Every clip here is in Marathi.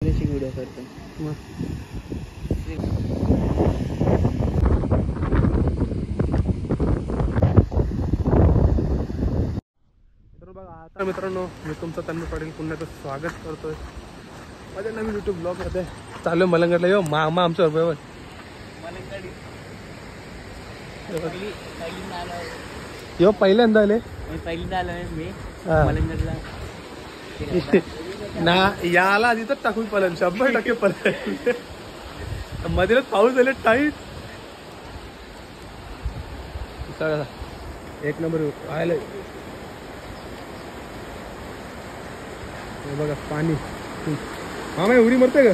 व्हिडिओ करतो मग तर बघा आता मित्रांनो मी तुमचं तन्मय पाटील पुन्हा स्वागत करतोय माझ्या नवीन यूट्यूब ब्लॉगमध्ये. चालू आहे मलंगडला. यो मामा आमच्या बरोबर यो पहिल्यांदा आले. पहिल्यांदा आलोय मी हा. मलंगडला. ना याला आधी तर टाकून पळेल 100% पळेल. मध्येच पाऊस झाले टाईट. एक नंबर आयला बघा पाणी. मामा उडी मरते का?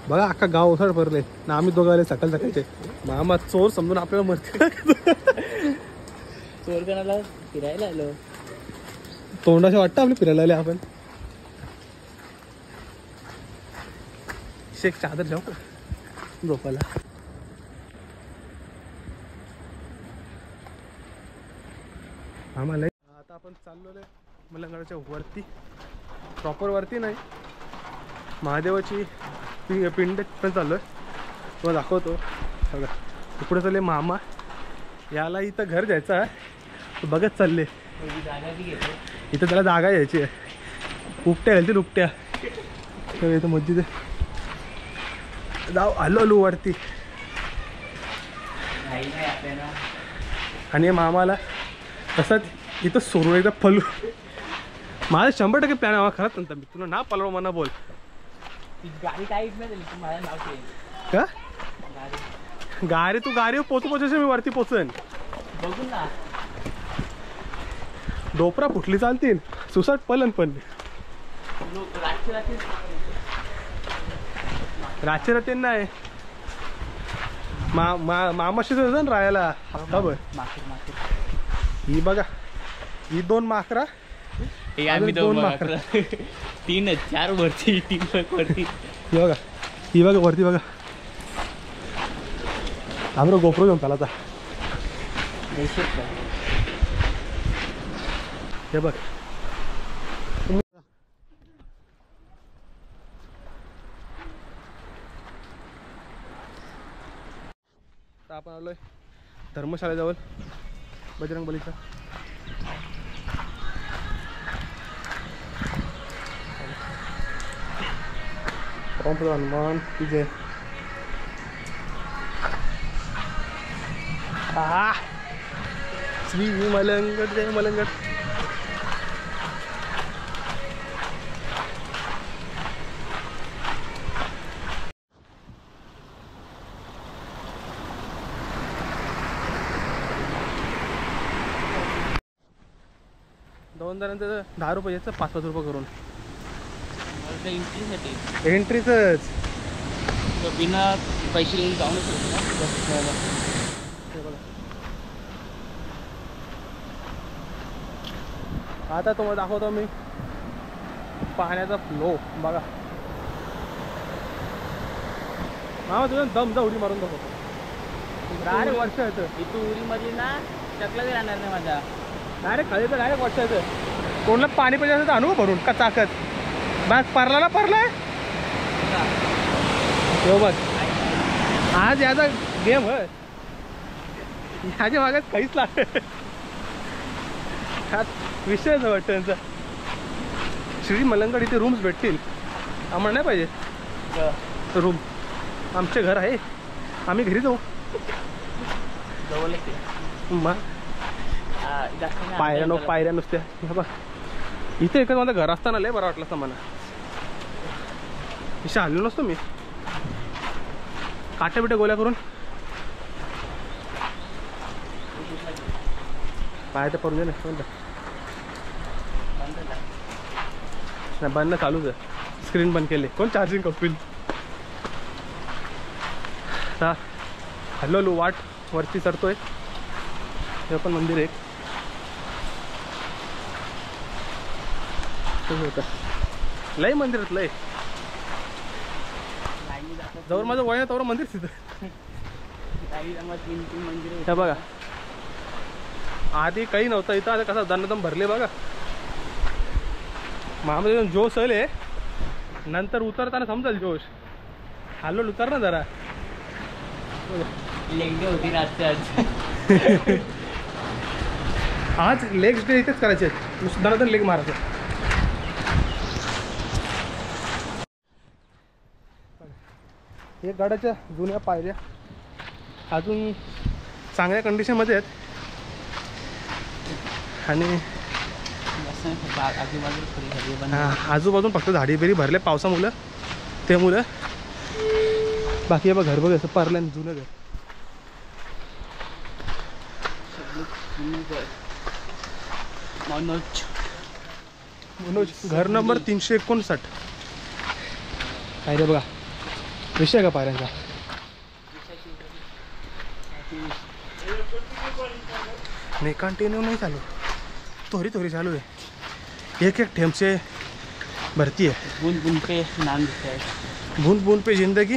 बघा अख्खा गाव ओसाड भरले ना. आम्ही दोघं आले सकाळ सकाळचे. मामा चोर समजून आपल्याला मरते. चोर कोणाला फिरायला आलो. तोंडाशी वाटतं आपले फिरायला आले आपण. शेक चादर जाऊ झोपायला. आम्हाला आता आपण चाललो मलंगडच्या वरती. प्रॉपर वरती नाही, महादेवाची पिंड पण चाललोय. तुम्हाला दाखवतो बघा. इकडे चालले मामा. याला इथं घर द्यायचं आहे. बघत चालले. इथं त्याला जागा यायची आहे. उपट्या घालतील उपट्या. इथं मस्जिद जाऊ. आलो आलो वरती. आणि मामाला तसंच इथं सोडून एकदा पलू. माझा 100% प्लॅन हवा खरंच नंतर मी तुला ना पलवा मना बोल. गाडी काही नाही झाली तुम्हाला नाव का गाडी तू गाडीवर पोचू मी वरती पोचन. बघू ना. डोपरा फुटली चालतील. सुसाट पलन पण रातची रात्री नाही. मामाशी जण राहायला हप्ताभर. ही बघा ही 2 माकरा. आम्ही 2 माकरा. 3 4 वरती 3 वरती. ही बघा ही बघा वरती बघा. आम्ही गोप्रो घेऊन चालायचा. हे बघ आपण आलोय धर्मशाळेजवळ बजरंगबलीचा. हनुमान की जय. श्री मलंगड जय मलंगड. दोन जणांचं 10 रुपये यायचं 5-5 रुपये करून. एंट्रीसाठी एंट्रीच बिना पैसे जाऊन आता तुम्हाला दाखवतो मी पाण्याचा फ्लो बघा. मामा तुझं दम जा उडी मारून दाखवतो. डायरेक्ट वर्ष येतं इथं उरीमध्ये ना चकला बी राहणार नाही माझा. डायरेक्ट खाली तर डायरेक्ट वर्ष येतं. कोणला पाणी पाहिजे असं आणू भरून का चाकत बस परला ना परलाय. हो बघ आज याचा गेम होय. ह्याच्या भागात काहीच लागत हा विषयच वाटतं त्यांचा. श्री मलंगड इथे रूम्स भेटतील आम्हाला नाही पाहिजे रूम. आमचे घर आहे आम्ही घरी जाऊ. मग पायऱ्या नुसत्या. बघ इथे एकच माझं घर असताना लय बरं वाटलं असतं मला. इथे हल्लो नसतो मी. काट्या बिट्या गोळ्या करून पाय तर पडून दे ना. बंद चालूच आहे. स्क्रीन बंद केले. कोण चार्जिंग कपील. हल्लो वाट वरती चढतोय. हे पण मंदिर आहे. होता लय मंदिरात लय जवळ माझं वय आहे तवर मंदिर तिथं. हे बघा आधी काही नव्हतं इथं, आता कसा दम भरले बघा. मामध्ये जोश आहे नंतर उतरताना समजेल जोश. हालो उतर ना जरा लेग डे होती रस्त्यात. आज लेग्स डे इथेच करायचे दनादन लेग मारायचं. हे गाड्याच्या जुन्या पायऱ्या अजून चांगल्या कंडिशनमध्ये आहेत आणि आजूबाजून फक्त झाडी बिडी भरले पावसामुळं ते मुलं. बाकी बघ घर बघ असं पारलं जुनं घर. मनोज घर नंबर 359. काय रे बघा विषय का पायऱ्यांचा. नाही कंटिन्यू नाही चालू, थोड़ी थोड़ी चालू है. एक एक ठेम से भरती है. बूंद बूंद पे नाम लिखा है. बूंद बूंद पे जिंदगी.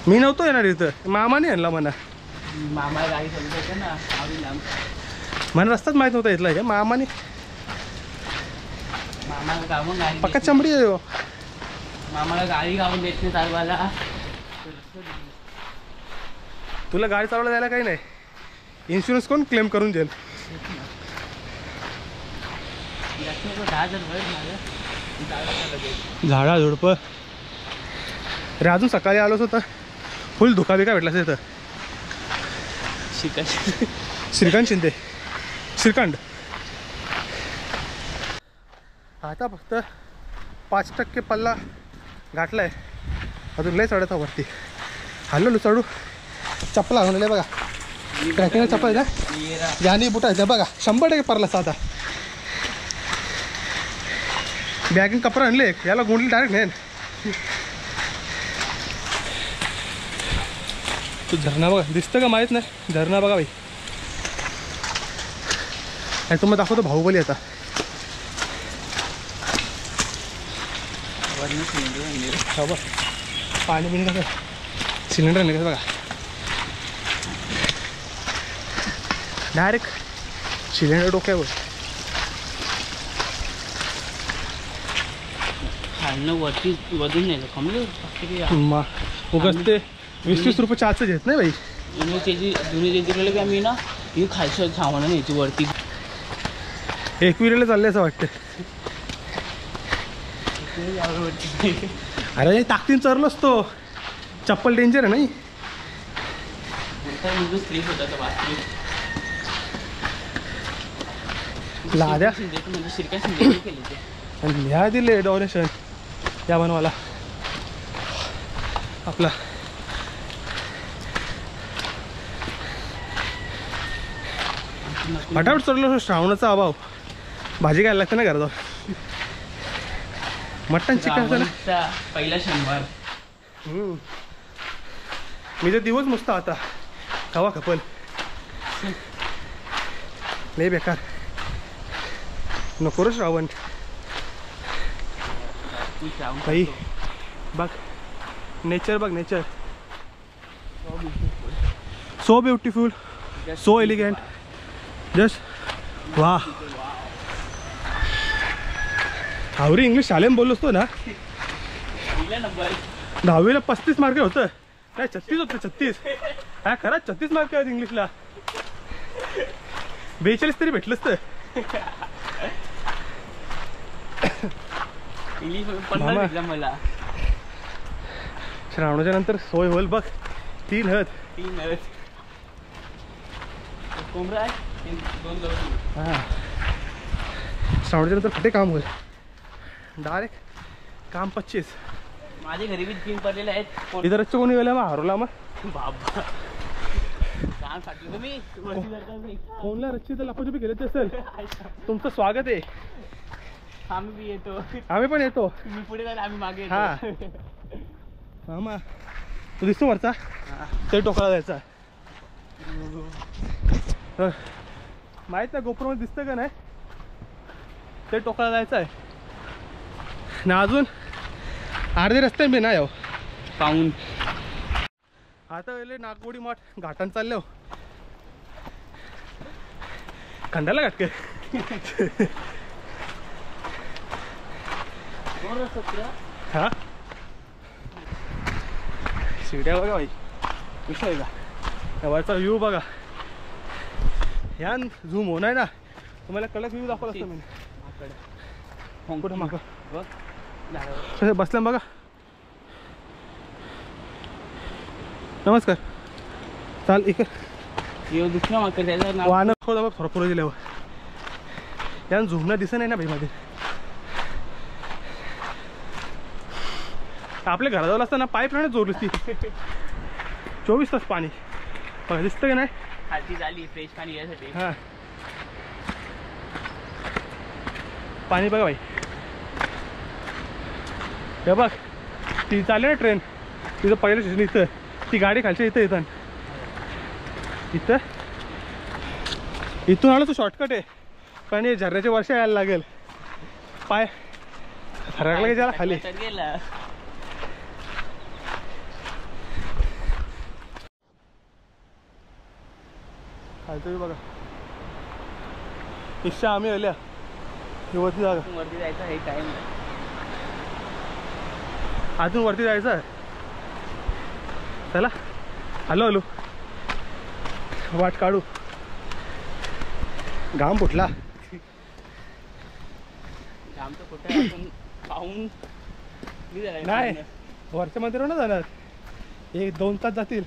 मी नव्हतो येणार इथं, मामाने आणला म्हणा. मामा गाडी चालवत होते ना लांब. मला रस्ताच माहीत नव्हता इथला. हे मामाने मामाला गावून गाडी पक्का चमडी आहे हो. मामाला गाडी गावून देत नाही चालवायला. तुला गाडी चालवायला द्यायला काही नाही. इन्शुरन्स कोण क्लेम करून देईल. 10,000 झाडा झुडपं रे. अजून सकाळी आलोच होतं फुल धुका बिका भेटला इथं. श्रीकांत शिंदे श्रीकांत. आता फक्त 5% पल्ला गाठलाय. अजून लय चढत वरती. हल्लो चढू. चप्पल आणले बघा ट्रॅकिंग चप्पल आहे ना यानी बुटा आहे बघा. 100% परला साधा. बॅगिंग कपडा आणले याला गुंडली डायरेक्ट नाही. तू झरणा बघा दिसतं का माहीत नाही. झरणा बघा बाई. आणि तुम्हाला दाखवतो बाहुबली आता. बघ पाणी बिणी कसं सिलेंडर निघायचं बघा. डायरेक्ट सिलेंडर डोक्यावर. वरती वधून नेलं कमले उगाच ते 20-20 रुपये चार्ज घेत नाही बाई. जुनी जेजुरीला की आम्ही ना ही खायचं सामान न्यायची वरती. एकविरेला चालले असं वाटतं. अरे ताकदीन चरलोच तो. चप्पल डेंजर आहे नाही. स्लीप होता तो बाथरूम. लाद्या म्हणजे श्रीकांत शिंदे केली ते. आणि ह्या दिले डोनेशन या बनवाला आपला. फटाफट चढलो. श्रावणाचा अभाव भाजी घ्यायला लागते ना घरात. मटन चिकन ना पहिला शनिवार. मी तर दिवस मस्त आता खावा खपल लय बेकार नको रे श्रावण. भाई बघ नेचर बघ nature. So beautiful so elegant just वा. आवरी इंग्लिश शाळेत बोललो असतो ना 10वीला 35 मार्क होतं काय 36 होतं. 36 हा खरंच 36 मार्क आहेत इंग्लिशला. 42 तरी भेटलंच तर. मला श्रावणाच्या नंतर सोय होईल बघ. 3 हत हां श्रावणाच्या नंतर कुठे काम होईल. डायरेक्ट काम 25. माझ्या घरी बी 3 पडलेले आहेत. इधरच कोणी गेला मग हरवला मग बाबा काम साठी तुम्ही कोणला रच्ची तर लपाछपी गेले ते असेल. तुमचं स्वागत आहे. आम्ही बी येतो. आम्ही पण येतो. तुम्ही पुढे जायला आम्ही मागे येतो. हा मामा तू दिसतो वरचा ते टोकाला जायचा. माहित नाही गोप्रो मध्ये दिसतं का नाही. ते टोकाला जायचं आहे ना, अजून अर्धे रस्ते मी नाही पाहून. आता वेळे नागवडी मठ घाटान चाललो. खंडाला घाट काय हा शिड्या बघा भाई, विषय आहे का वरचा व्ह्यू बघा. ह्या झूम होणार ना तुम्हाला कडक व्ह्यू दाखवला असतो मी. कुठं मागं बसल्या बघा. नमस्कार. चाल इकडे दुसरा माकड त्याचं नाव वाहन बघ थोडं पुढे गेल्यावर या झुमणं दिसत नाही ना भाई मध्ये. आपल्या घराजवळ असताना पाईप नाही जोडली ती 24 तास पाणी बघा दिसतं की नाही. खालती झाली फ्रेश पाणी यासाठी. हां पाणी बघा भाई. हे बघ ती चालली ना ट्रेन तिथं पहिलं स्टेशन इथं. ती गाडी खालच्या इथं येतात. इथं इथून आलं तो शॉर्टकट आहे पण हे झरण्याचे वर्ष यायला लागेल. पाय थरकला की जरा खाली. गेला खालचं बघा. इच्छा आम्ही आल्या वरती जागा. वरती जायचं आहे टाइम. अजून वरती जायचं आहे. चला आलो आलो वाट काढू. घाम फुटला. आमचं कुठे आपण पाहून नाही वरच्या मंदिरावर ना जाणार. 1-2 तास जातील.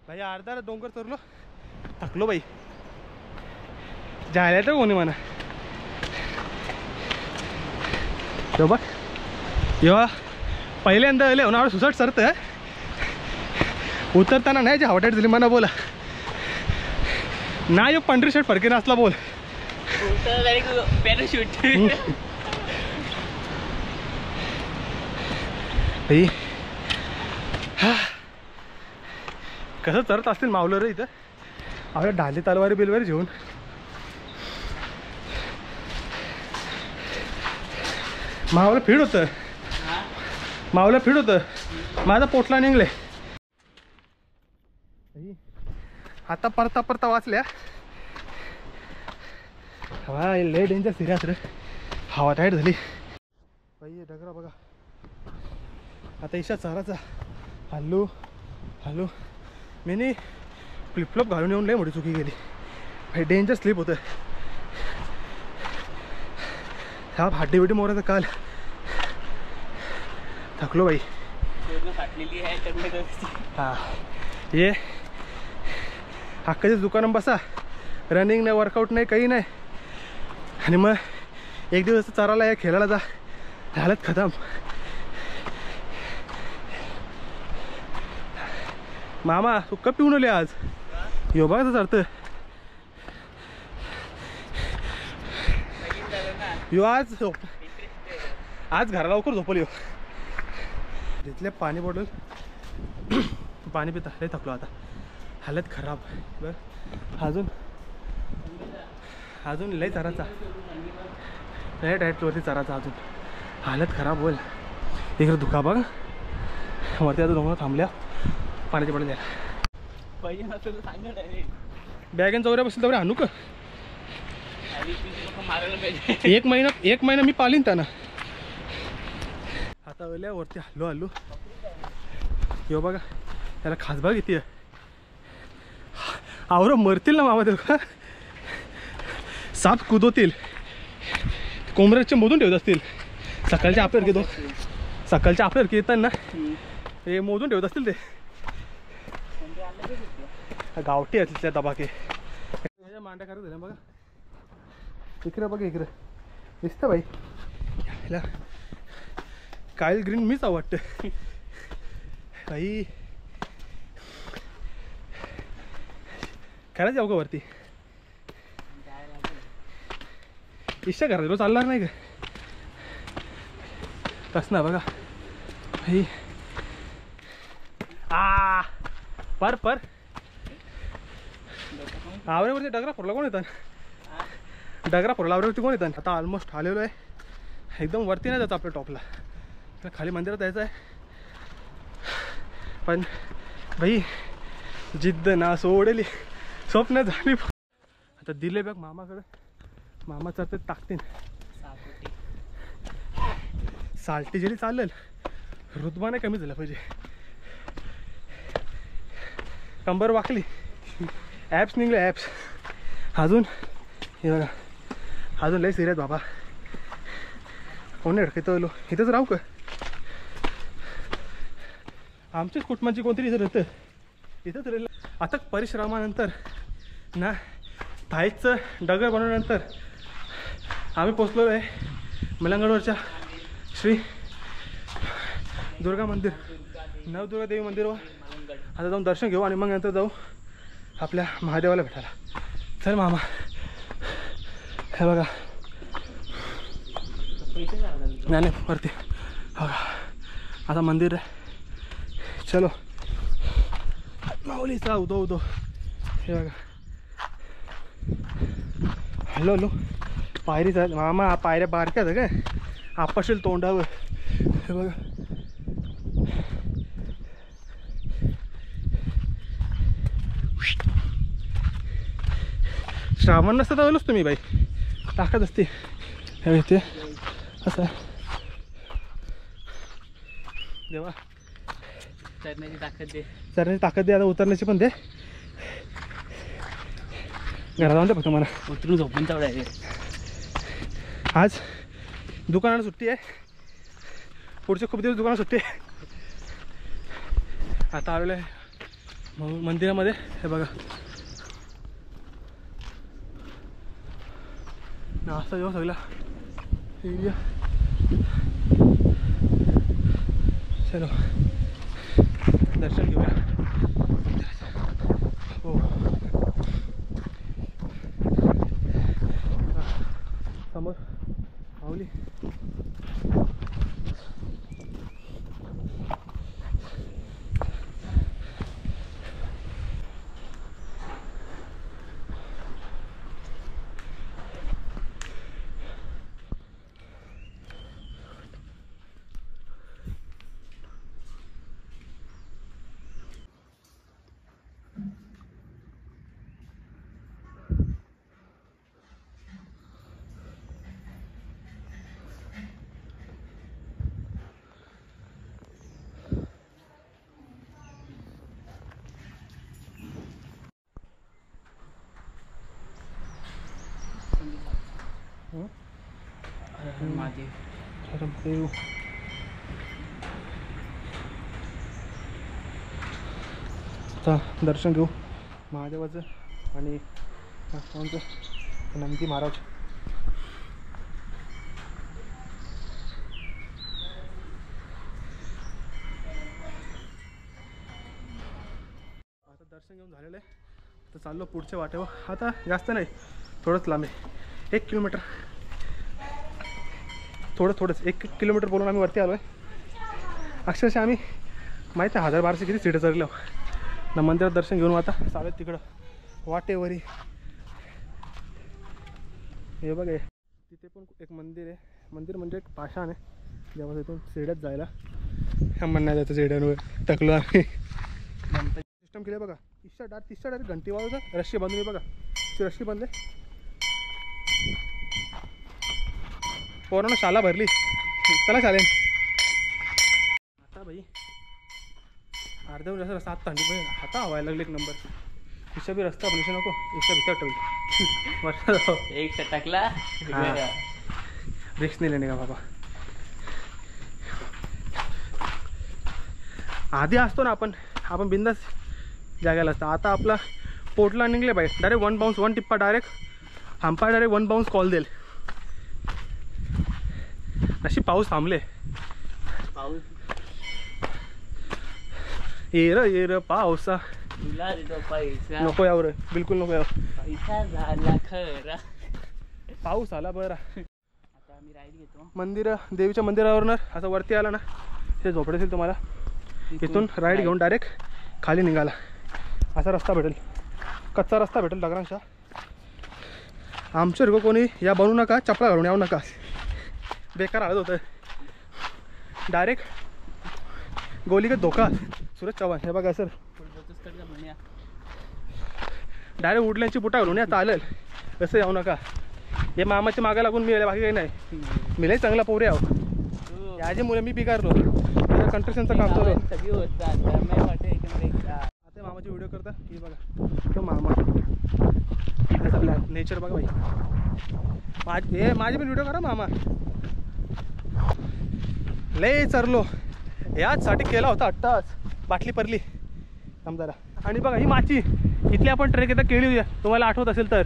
भाई अर्धा डोंगर चरलो थकलो बाई. जायला तर कोणी म्हणा. बघ जेव्हा पहिल्यांदा आले होणार सुसाट सरत उतरताना नाही जे हवाटाट झाली म्हणा बोला ना. यो पंढरी शर्ट फरके नसला बोल. पॅराशूट कसं चरत असतील मावलं रे इथं. आपल्या ढाली तलवारी बिलवारी घेऊन मावलं फीड होतं. मावलं फीड होतं. माझा पोटला निघले. आता परता परता वाचल्या. हवा लय डेंजर सिरियस रे. हवा टाईट झाली बाई. डगरा बघा. आता इशा चाराचा हल्लू हल्लू. मी फ्लिपफ्लॉप घालून येऊन लय मोठी चुकी गेली भाई. डेंजर स्लिप होतं. ह्या हाड्डी बिड्डी मोराचं काल थकलो बाई. फाटलेली आहे. हां ये हक्काच्या दुकानात बसा. रनिंग नाही वर्कआउट नाही काही नाही आणि मग एक दिवस चारायला या खेळायला जा. झालंच खतम. मामा तू कप पिऊन आले आज. यो बघाच अर्थ. यो आज घरा लवकर झोपल. यो तिथले पाणी बॉटल पाणी पिता लय थकलो आता. हालत खराब. बरं अजून लय चराचा लय डायटवरती चराचा. अजून हालत खराब होईल. इकडे धुका बघ वरती. आता डोंगर थांबल्या पाण्याची बॉटल द्यायला पाहिजे नसेल सांगा डायरेक्ट. बॅगन चौऱ्या बसली तेवढ्या आणू का. मारायला पाहिजे. एक महिना मी पालीन त्यांना. आता वेळेला वरती हल्लो यो बघा त्याला खासबाग किती आहे. आवर मरतील ना मामा. का साप कुदवतील. कोंबड्याचे मोजून ठेवत असतील. सकाळच्या आपल्यावर येतात ना ते मोजून ठेवत असतील. ते गावठी असतील त्या दबाके. मांड्या करत झाल्या बघा. इकडे बघा इकडे दिसतं बाई. ह्याला कायल ग्रीन मीच आवडतं. भाई खरंच जाऊ का वरती? इच्छा करा रोज चालणार नाही का? कसं ना बघा भाई. पर आवऱ्यावरती डगरा फोडला कोण येतात? डगरा फोडला आवऱ्यावरती कोण येतात? आता ऑलमोस्ट आलेलो आहे. एकदम वरती नाही जातं आपल्या टॉपला, खाली मंदिरात जायचं आहे. पण भाई जिद्द ना सोडली, स्वप्न झाली. आता दिले बघ मामाकडे, मामा तर ते टाकतील. साल्टी जरी चालेल, रुतबा नाही कमी झाला पाहिजे. कंबर वाकली, ॲप्स निघले ॲप्स. अजून हे बघा, अजून लय सिरियस बाबा. कोण अडकतो लो इथंच राहू का? आमच्याच कुटुंबाची कोणतरी इथं राहतं, इथंच राहिलं. आता परिश्रमानंतर ना थाईचं डगर बनवल्यानंतर आम्ही पोचलो आहे मलंगडवरच्या श्री दुर्गा मंदिर, नवदुर्गा देवी मंदिरवर. आता जाऊन दर्शन घेऊ आणि मग नंतर जाऊ आपल्या महादेवाला भेटायला. चल मामा, हे बघा नाही वरती बघा आता मंदिर आहे. चलो माऊलीचा उदो हे बघा. हॅलो हॅलो पायरी चाल मामा, पायऱ्या बारक्यात काय आपशील तोंडावर. हे बघा श्रावण नसतं तर आलोच तुम्ही बाई, ताकद असते हे इथे असं. देवा चरण्याची ताकद दे, चरण्याची ताकद दे, आता उतरण्याची पण दे. घरात जाऊन दे फक्त मला, उतरून झोपून तेवढा आहे. आज दुकानाला सुट्टी आहे, पुढचे खूप दिवस दुकानाला सुट्टी आहे. आता आलेलो आहे मंदिरामध्ये. हे बघा नाश्ता जेव्हा सगळा एरिया. चलो दर्शन घेऊया. हो समोर माऊली. महादेव आता दर्शन घेऊ महादेवाचं आणि नंदी महाराज. आता दर्शन घेऊन झालेलं आहे. आता चाललो पुढच्या वाटेवर. आता जास्त नाही, थोडंच लांब आहे, 1 किलोमीटर. थोडंच 1 किलोमीटर बोलून आम्ही वरती आलो आहे. अक्षरशः आम्ही माहीत आहे 1000-1200 किती सीटं चढलो ना. मंदिरात दर्शन घेऊन आता चालत तिकडं वाटेवरी. हे बघा तिथे पण एक मंदिर आहे. मंदिर म्हणजे एक पाषाण आहे, जेव्हा तिथून सीड्यात जायला म्हणण्यात जायचं. सीड्यांवर टकलो आम्ही. सिस्टम केलं बघा. तिसऱ्या डायरेक्ट घंटी वाजवतात, रस्सी बांधून बघा. ती रस्सी बांधले, पोरानं शाला भरली. चला चालेल. आता भाई अर्ध्या वेळ रस्ता 7 तांडी पण हाता व्हायला लागले. 1 नंबर. इच्छा बी रस्ता बनवू नको, इच्छा भीतर ठेवली. एक टाकला रिक्स नाही लेणे का बाबा. आधी असतो ना आपण बिंदास जागायला असतं. आता आपला पोटला निघले बाई डायरेक्ट 1 बाउन्स 1 टिप्पा direct umpire direct 1 bounce call देईल. अशी पाऊस थांबले. पाऊस येर पावसा तुला देतो पैसा नको यावर बिलकुल नको यावर. पैसा झाला खरा. पाऊस आला बरं. आता आम्ही राईड घेतो. मंदिर देवीच्या मंदिरावरून असं वरती आला ना ते झोपडे असेल तुम्हाला. इथून राईड घेऊन डायरेक्ट खाली निघाला. असा रस्ता भेटेल, कच्चा रस्ता भेटेल दगडांचा. आमच्या कोणी या बनवू नका, चपला घालून येऊ नका, बेकार आलं होतं. डायरेक्ट गोलीगत धोका. सूरज चव्हाण हे बघा सर, डायरेक्ट उडल्यांची बुटा घालून या चालेल, असं येऊ नका. हे मामाच्या मागा लागून मी बाकी काही नाही. मी लई चांगला पोरे आहो. याची मुलं मी बिगारलो, कंस्ट्रक्शनचं काम चालू. आता मामाची व्हिडिओ करता की बघा तो मामा आपला नेचर बघा भाई. माझी पण व्हिडिओ करा मामा. लय चरलो याचसाठी केला होता अट्टाच. बाटली पडली समजा. आणि बघा ही माची इथली आपण ट्रेक एकदा केली होती तुम्हाला आठवत असेल तर.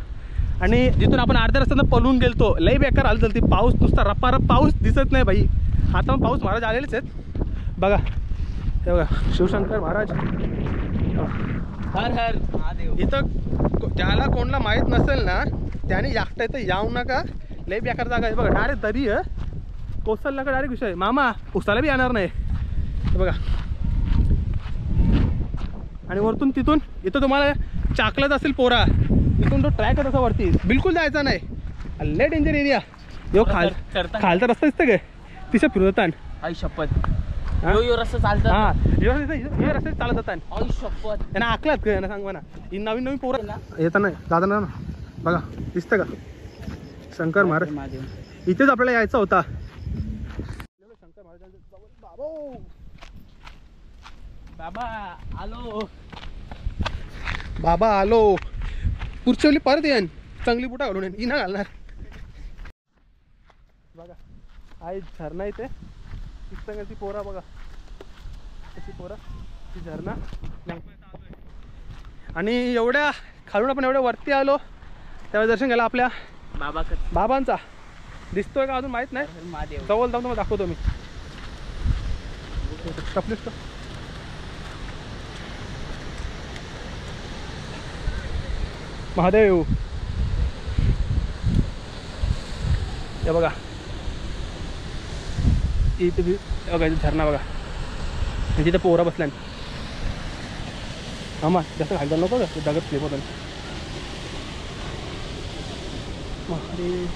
आणि जिथून आपण अर्ध्या रस्त्यानं पळून गेलतो लई बेकार आलं ती. पाऊस नुसता रप्पा पाऊस दिसत नाही भाई. आता पण पाऊस महाराज आलेलेच आहेत बघा. हे बघा शिवशंकर महाराज. हर हर महादेव. इथं ज्याला कोणाला माहीत नसेल ना त्याने एकटा इथं यावू नका. लई बेकार जागा आहे बघा. डायरेक्ट दरी आहे कोसलला का डायरेक्ट विषय. मामा उसाला बी येणार नाही बघा. आणि वरतून तिथून इथं तुम्हाला चाकलत असेल पोरा. इथून तो ट्रॅक आहे तसा वरती बिलकुल जायचा नाही. लय डेंजर एरिया. यो खालचा रस्ता दिसतं काय तिच्या फिरवतान. आई शपथ यो रस्ता चालतात. हा यो रस्ते चालत जातात. आई शपथ त्यांना आकलात का ना सांग म्हणा. ही नवीन नवीन पोरं येतात नाही दादा ना बघा दिसतं का शंकर महाराज. इथेच आपल्याला यायचा होता. शंकर महाराजांच्या बाबा आलो. बाबा आलो. पुढच्या वेळी परत येईन चांगली बुटा घालून येईन. इना घालणार बघा. आहे झरणा इथे दिसतं ती पोरा बघा कशी पोरा ती झरणा. आणि एवढ्या खालून आपण एवढ्या वरती आलो त्यावेळेस दर्शन घ्यायला आपल्या बाबांचा. दिसतोय का अजून माहीत नाही. महादेव जवळ जाऊन तुम्हाला दाखवतो मी. टपलीस महादेव हे बघा. इथे बघा झरणा बघा. तिथे पोरा बसल्या. हा मा जास्त खायला नको का दगड स्लिप होतं. महादेव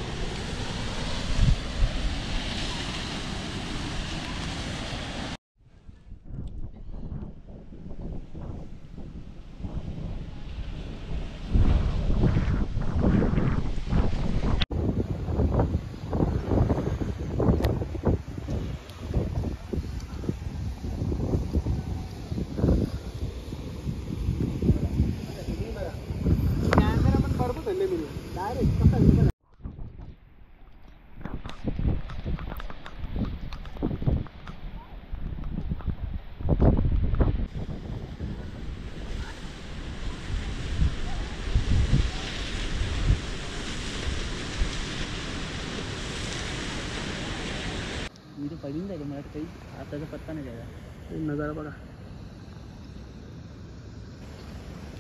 मी तर पडून जाईल. मला काही आताचा पत्ता नाही द्यायचा. नजारा बघा.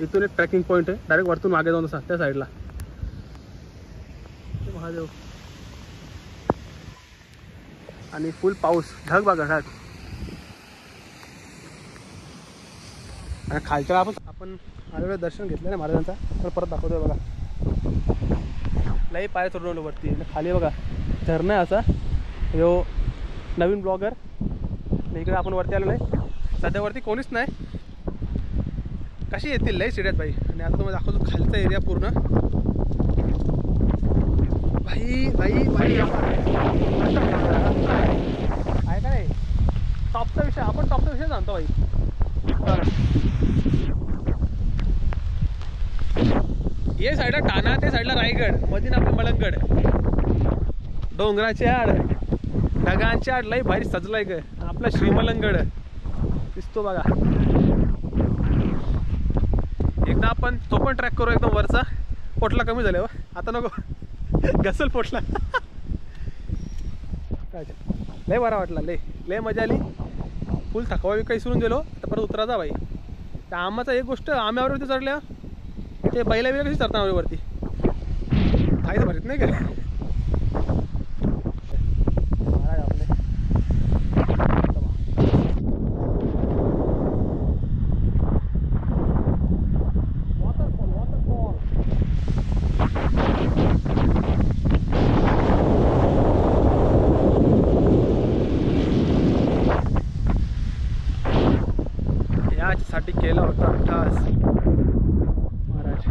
इथून एक ट्रॅकिंग पॉईंट आहे. डायरेक्ट वरतून मागे जाऊन असा त्या साईडला महादेव. आणि फुल पाऊस ढग बघा ढग. आणि खालच्या आपण आलेलं दर्शन घेतलं ना महाराजांचा तर परत दाखवतोय बघा. लई पाय चढवलं वरती. खाली बघा झरणा आहे असा. यो नवीन ब्लॉगर. इकडे आपण वरती आलो नाही सध्या. वरती कोणीच नाही. कशी येतील लई सिड्यात भाई. आणि आता तुम्हाला दाखवतो खालचा एरिया पूर्ण. भाई भाई भाई आहे का नाही. टॉपचा विषय आपण टॉपचा विषय जाणतो भाई. ये साईडला ठाणा ते साईडला रायगड मधीन आपलं मलंगड. डोंगराची आड ढगांची आड लई भारी सजलाय ग आपला श्रीमलंगड दिसतो बघा. एकदा आपण तो पण ट्रॅक करू एकदम वरचा. पोटला कमी झाले आता नको घसल पोटला. लय बरा वाटला. लय लय मजा आली. फुल थकवा विका विसरून गेलो. आता तर परत उतरायचा बाई. त्या आंबाचा एक गोष्ट, आंब्यावरती चढल्या ते बैला बिला कशी चढता वरती काहीच भरीत नाही का. याच्यासाठी केला होता अभ्यास महाराज.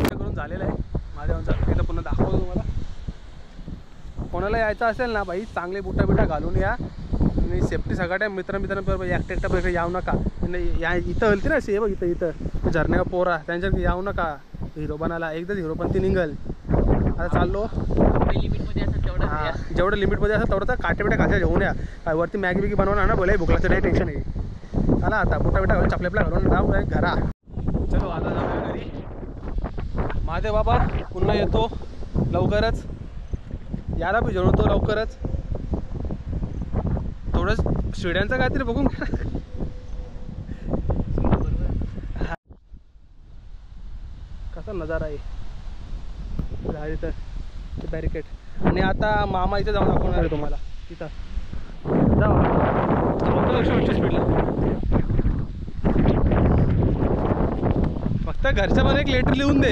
करून झालेलं आहे महादेवांचा. तिथं पुन्हा दाखवतो तुम्हाला. कोणाला यायचं असेल ना बाई, चांगले बुटा बिटा घालून या आणि सेफ्टी सगळ्या मित्रांबरोबर एकट्या यावं नका. या इथं हलते ना असे बघ, इथं झरण्या पोरा त्यांच्या यावं नका. हिरो बनायला एकदाच हिरोपंती निघल. आता चाललो जेवढं लिमिटमध्ये असेल तेवढं तर काटे बिट्या खायच्या घेऊन या. काय वरती मॅगी बिगी बनवणार ना बोलाय भुकलाचं नाही टेन्शन आहे. चला आता बुटा बिटा घालून चपल्या घालून जाऊ घरा. चलो आता जाऊया घरी. महादेव बाबा पुन्हा येतो लवकरच. याला पण जेवण होतो लवकरच. थोडं शिड्यांचं काहीतरी बघून कसा नजारा आहे तर ते बॅरिकेड. आणि आता मामा इथं जाऊन दाखवणार आहे तुम्हाला. तिथं जाऊ 120 स्पीडला. फक्त घरच्या पण एक लेटर लिहून दे.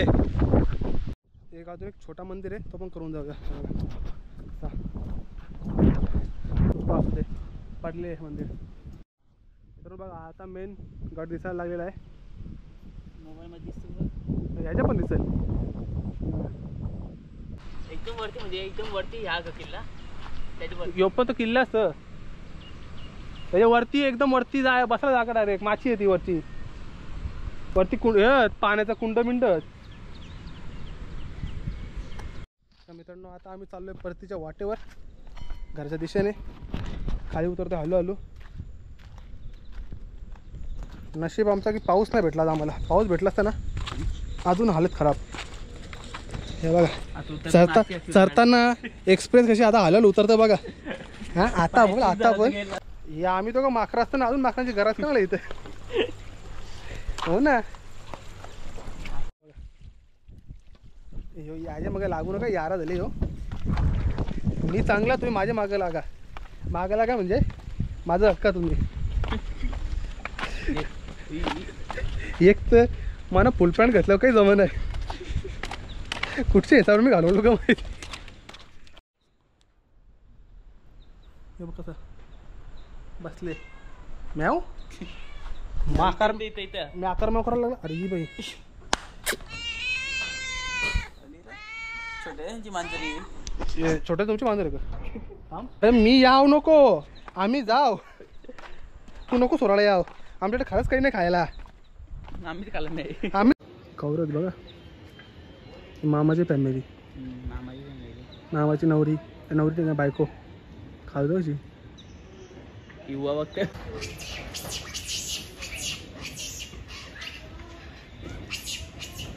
एक अजून एक छोटा मंदिर आहे तो पण करून जाऊया. असू दे पडले मंदिर. तर बघा आता मेन गड दिसायला लागलेला आहे. मोबाईलमध्ये दिसतो याच्या पण दिसेल एकदम वरती, म्हणजे एकदम वरती ह्या किल्ला त्याच्यावरती. यो पण तो किल्ला असतं त्याच्या वरती, एकदम वरती जाय बसायला जागा डायरेक्ट. माची येते वरती वरती कुंड, पाण्याचा कुंड बिंड. मित्रांनो आता आम्ही चाललोय परतीच्या वाटेवर घरच्या दिशेने. खाली उतरतो हळू हळू. नशीब आमचा की पाऊस नाही भेटला आम्हाला. पाऊस भेटला असता ना अजून हालत खराब. हे बघा चरताना एक्सप्रेस कशी आता हलल उतरतं बघा. हां आता बघ आता पण या आम्ही तो का माकरं असतं ना, अजून माकरांची घरात का मला इथं. हो ना याच्या मग लागू नका यारा झाले. हो मी चांगला, तुम्ही माझ्या मागं लागा. मागं लागा म्हणजे माझं हक्का तुम्ही. एक तर मला फुल पॅन्ट घातल्यावर काही जमन आहे. कुठच्या ह्याच्यावर मी घालवलो का माहिती. हे बघ कसं बसले म्याव माकार. मी आकार माव करायला लागला. अरे ही बाई छोटे तुमची मांजर का. अरे मी याव नको, आम्ही जाव. तू नको सोराला याव. आमच्याकडे खरंच काही नाही खायला. आम्ही खाल्लं नाही. आम्ही कौरच बघा. मामाची फॅमिली, मामाची नवरी, नवरी बायको खाऊ दो कशी युवा वक्त.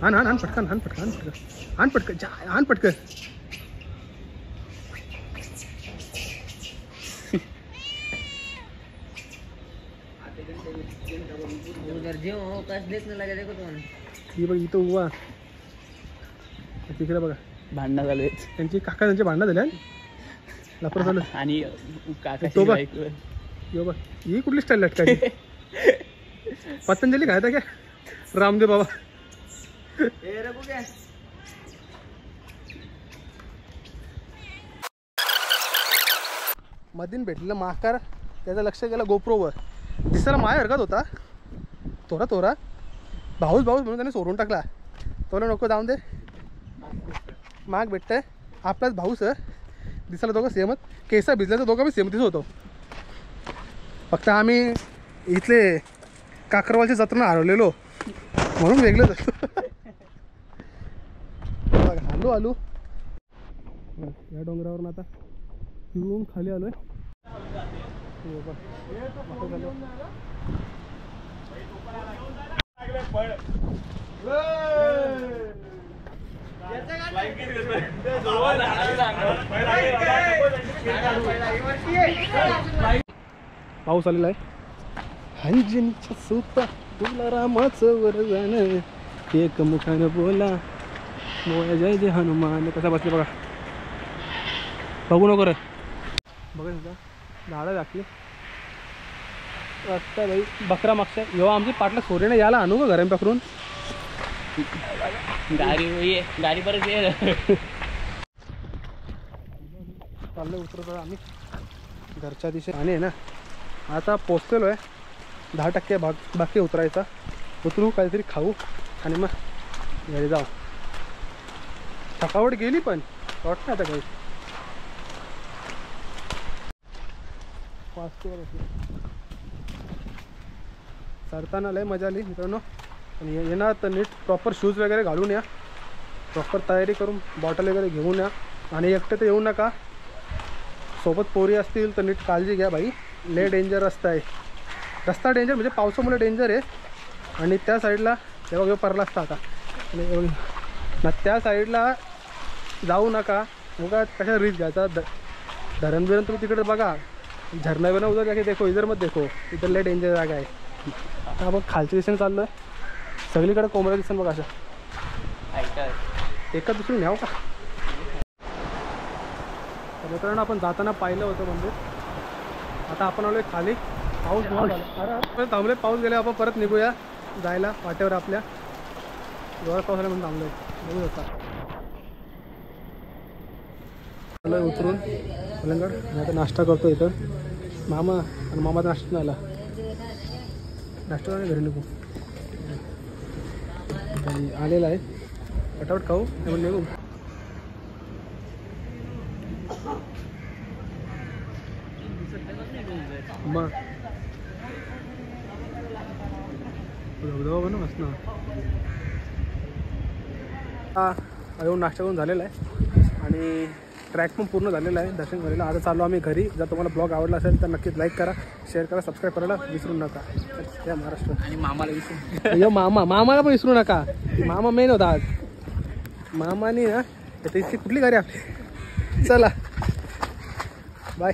आण आण आण पटकन, आण पटकन, आण पटकन, आण पटकन, जा आण पटकन. ही बघ इथं उभा. तिकडे बघा भांडणं झाले त्यांची. काका त्यांचे भांडणं झाले लफर झालं. आणि तो बघ यो बघ ही कुठली स्टाईल लटकायची. पतंजली खायचा क्या रामदेव बाबा. मधीन भेटलेला माकार त्याचं लक्ष गेलं गोप्रोवर. दिसायला माया हरकत होता थोडा थोडा. भाऊस भाऊस म्हणून त्याने सोडून टाकला. तो नको जाऊन दे. माग भेटतंय आपलाच भाऊ सर. दिसायला दोघं सेमच. केसा भिजल्याचं दोघं मी सेम दिसत होतो. फक्त आम्ही इथले काकरवालच्या जत्रेनं हरवलेलो म्हणून वेगळंच असतं. आलो आलो या डोंगरावरून आता फिरून खाली आलोय. पाऊस आलेला आहे. हंजनीच्या सुता तुला रामाचं वरदान एक मुखानं बोला मोया जय जय हनुमान. कसा बसले बघा, बघू नको रे. बघा सुद्धा झाडं दाखली रस्ता बाई बकरा मागच्या जेव्हा आमची पाटला सोरीने याला आणू का घरां पकडून. गाडी परत ये. चाललं उतरतो आम्ही घरच्या दिशे आणि आहे ना. आता पोचलेलो आहे. 10% बाकी उतरायचा. उतरू काहीतरी खाऊ आणि मग घरी जाऊ. थकावट गेली पण वाटतं आता काही चढताना लय मजा आली मित्रांनो. आणि येणार तर नीट प्रॉपर शूज वगैरे घालून या. प्रॉपर तयारी करून बॉटल वगैरे घेऊन या. आणि एकटे तर येऊ नका. सोबत पोरी असतील तर नीट काळजी घ्या भाई. लय डेंजर रस्ता आहे. रस्ता डेंजर म्हणजे पावसामुळे डेंजर आहे. आणि त्या साईडला तेव्हा घेऊ परला असता आता आणि ना त्या साईडला जाऊ नका. उगा कशा रिस्क घ्यायचा. धरण बिरण तुम्ही तिकडे बघा. झरणा बिरणा उधर जाके देखो. इधर मत देखो. इधर लय डेंजर जागा आहे. आता आपण खालच्या दिशेने चाललो आहे. सगळीकडे कोंबड्या दिसेल बघा अशा. एका दुसरी न्याव का. मित्रांनो आपण जाताना पाहिलं होतं मंदिर. आता आपण आलोय खाली. पाऊस अरे थांबले. पाऊस गेले आपण परत निघूया जायला वाटेवर आपल्या. जोरात पाऊस आला म्हणून थांबलोय. बघू होता उतरून पलंगड. आता नाश्ता करतो इथं. मामा आणि मामाचा नाश्ता झाला. नाश्ता घरी निघू आलेला आहे. पटापट खाऊ म्हणून निघू. मग धबधबा बनव मस्त ना. येऊन नाश्ता करून झालेला आहे आणि ट्रॅक पण पूर्ण झालेला आहे. दर्शन झालेलं. आता चालू आम्ही घरी. जर तुम्हाला ब्लॉग आवडला असेल तर नक्कीच लाईक करा, शेअर करा, सबस्क्राईब करायला विसरू नका. त्या महाराष्ट्र आणि मामाला विसरू. यो मामाला पण विसरू नका. मामा मेन होता आज. मामाने ना त्याची कुठली गाडी आपली. चला बाय.